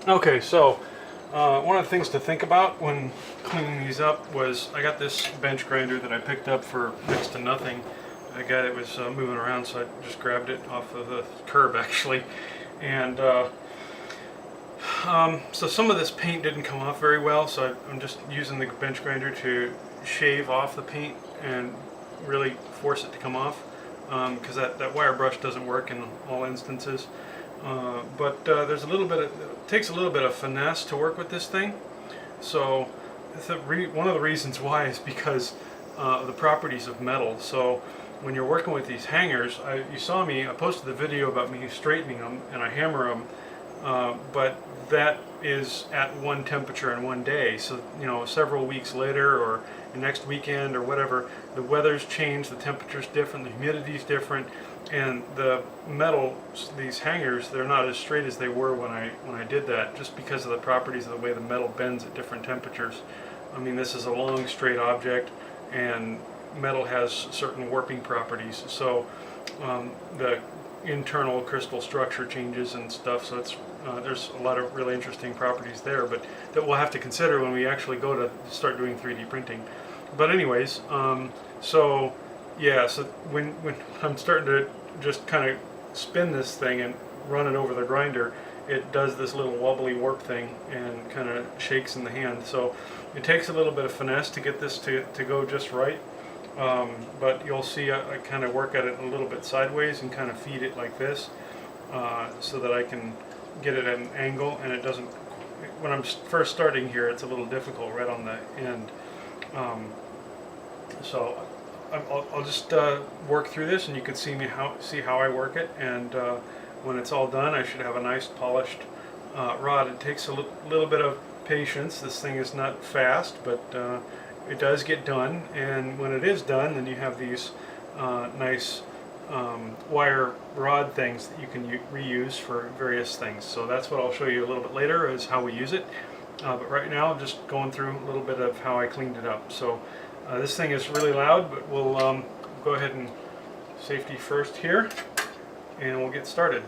Okay, so one of the things to think about when cleaning these up was I got this bench grinder that I picked up for next to nothing. A guy that was moving around, so I just grabbed it off of the curb actually. And so some of this paint didn't come off very well, so I'm just using the bench grinder to shave off the paint and really force it to come off, because that wire brush doesn't work in all instances. But there's a little bit of, it takes a little bit of finesse to work with this thing. So one of the reasons why is because of the properties of metal. So when you're working with these hangers, you saw me, I posted the video about me straightening them and I hammer them, but that is at one temperature in one day. So, you know, several weeks later or the next weekend or whatever, the weather's changed, the temperature's different, the humidity's different, and the metal, these hangers, they're not as straight as they were when I did that, just because of the properties of the way the metal bends at different temperatures. I mean, this is a long straight object, and metal has certain warping properties, so the internal crystal structure changes and stuff, so it's there's a lot of really interesting properties there, but that we'll have to consider when we actually go to start doing 3D printing. But anyways, so yeah, so when I'm starting to just kind of spin this thing and run it over the grinder, it does this little wobbly warp thing and kind of shakes in the hand. So it takes a little bit of finesse to get this to go just right. But you'll see I kind of work at it a little bit sideways and kind of feed it like this, so that I can get it at an angle, and it doesn't, when I'm first starting here, it's a little difficult right on the end. So I'll just work through this, and you can see how I work it, and when it's all done I should have a nice polished rod. It takes a little bit of patience. This thing is not fast, but it does get done, and when it is done, then you have these nice wire rod things that you can reuse for various things. So that's what I'll show you a little bit later, is how we use it. But right now I'm just going through a little bit of how I cleaned it up. So this thing is really loud, but we'll go ahead and safety first here, and we'll get started.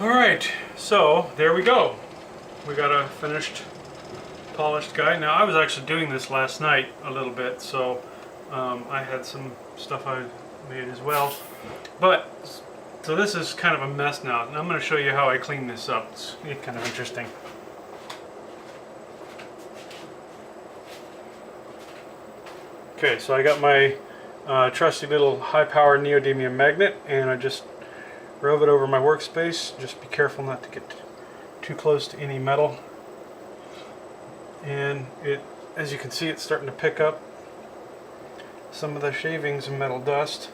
Alright, so there we go. We got a finished, polished guy. Now I was actually doing this last night a little bit, so I had some stuff I made as well. But, so this is kind of a mess now, and I'm going to show you how I clean this up. It's kind of interesting. Okay, so I got my trusty little high-power neodymium magnet, and I just rove it over my workspace. Just be careful not to get too close to any metal. And it, as you can see, it's starting to pick up some of the shavings and metal dust.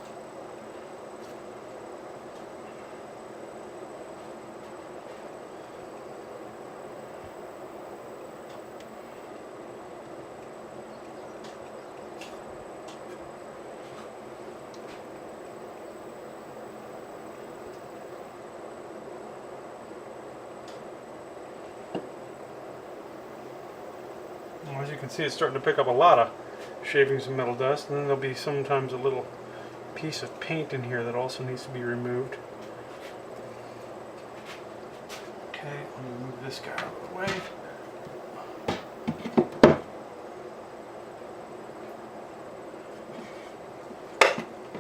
As you can see, it's starting to pick up a lot of shavings and metal dust, and then there'll be sometimes a little piece of paint in here that also needs to be removed. Okay, let me move this guy out of the way.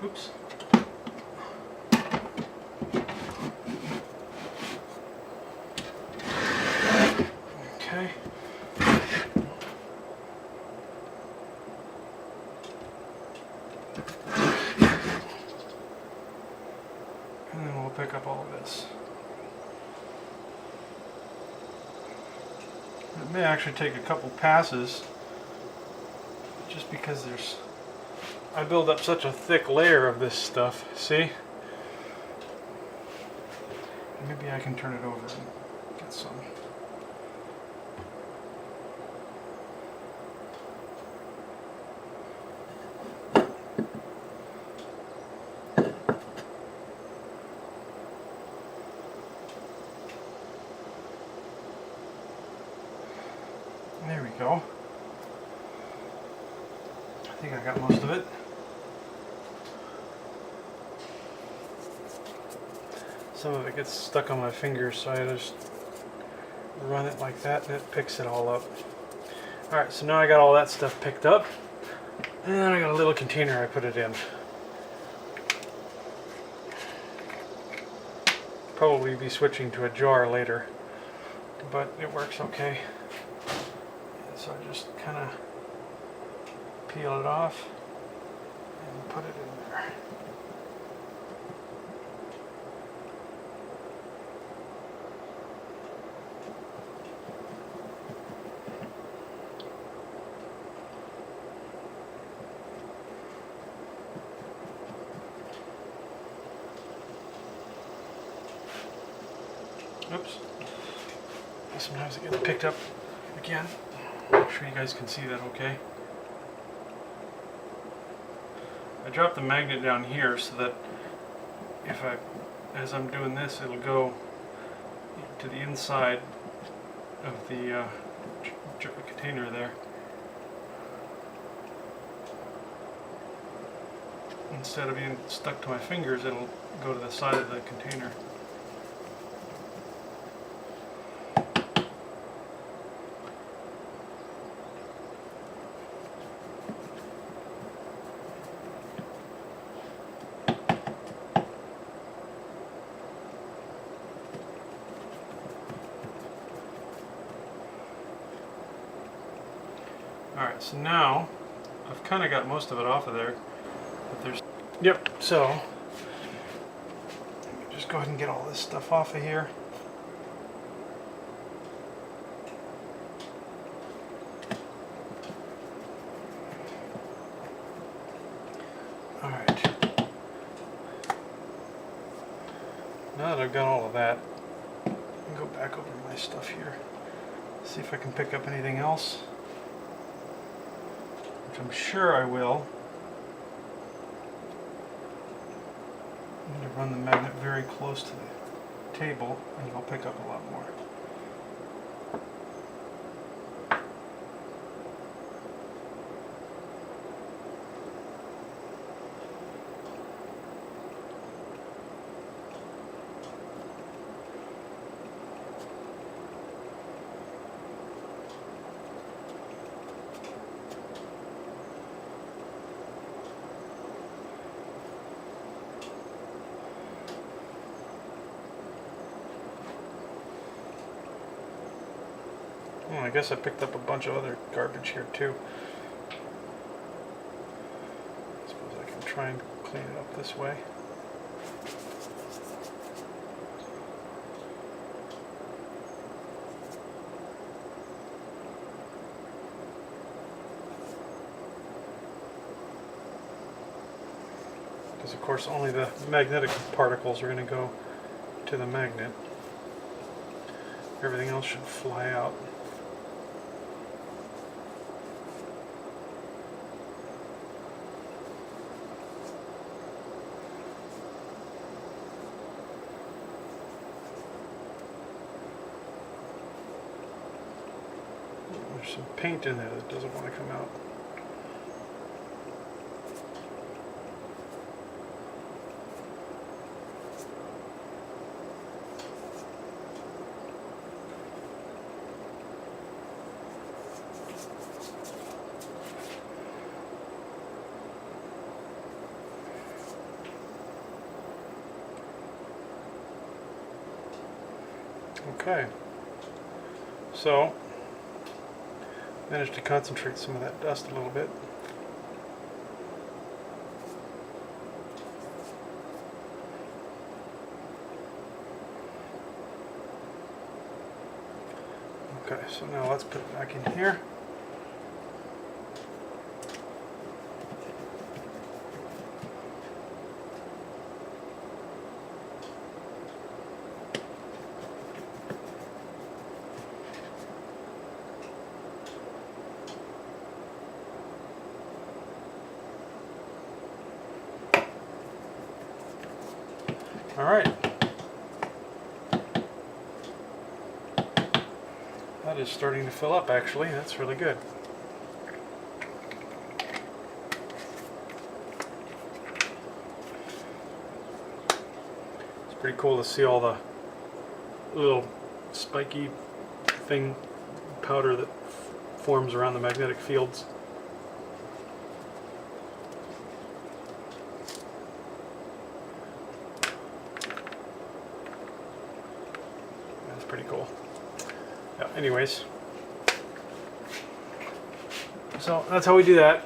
Oops. Okay. And then we'll pick up all of this. It may actually take a couple passes, just because I build up such a thick layer of this stuff, see? Maybe I can turn it over and get some. There we go. I think I got most of it. Some of it gets stuck on my fingers, so I just run it like that and it picks it all up. Alright, so now I got all that stuff picked up, and then I got a little container I put it in. Probably be switching to a jar later, but it works okay. So I just kind of peel it off and put it in there. Oops. Sometimes it gets picked up again. I'm sure you guys can see that okay. I dropped the magnet down here so that as I'm doing this, it'll go to the inside of the container there. Instead of being stuck to my fingers, it'll go to the side of the container. Alright, so now I've kind of got most of it off of there, but there's, yep, so just go ahead and get all this stuff off of here. Alright, now that I've got all of that, I can go back over my stuff here, see if I can pick up anything else. Which I'm sure I will. I'm going to run the magnet very close to the table and you'll pick up a lot more. Well, I guess I picked up a bunch of other garbage here too. I suppose I can try and clean it up this way. Because of course only the magnetic particles are going to go to the magnet. Everything else should fly out. There's some paint in there that doesn't want to come out. Okay, so managed to concentrate some of that dust a little bit. Okay, so now let's put it back in here. All right. That is starting to fill up, actually. That's really good. It's pretty cool to see all the little spiky thing, powder that forms around the magnetic fields. Pretty cool. Yeah, anyways, so that's how we do that.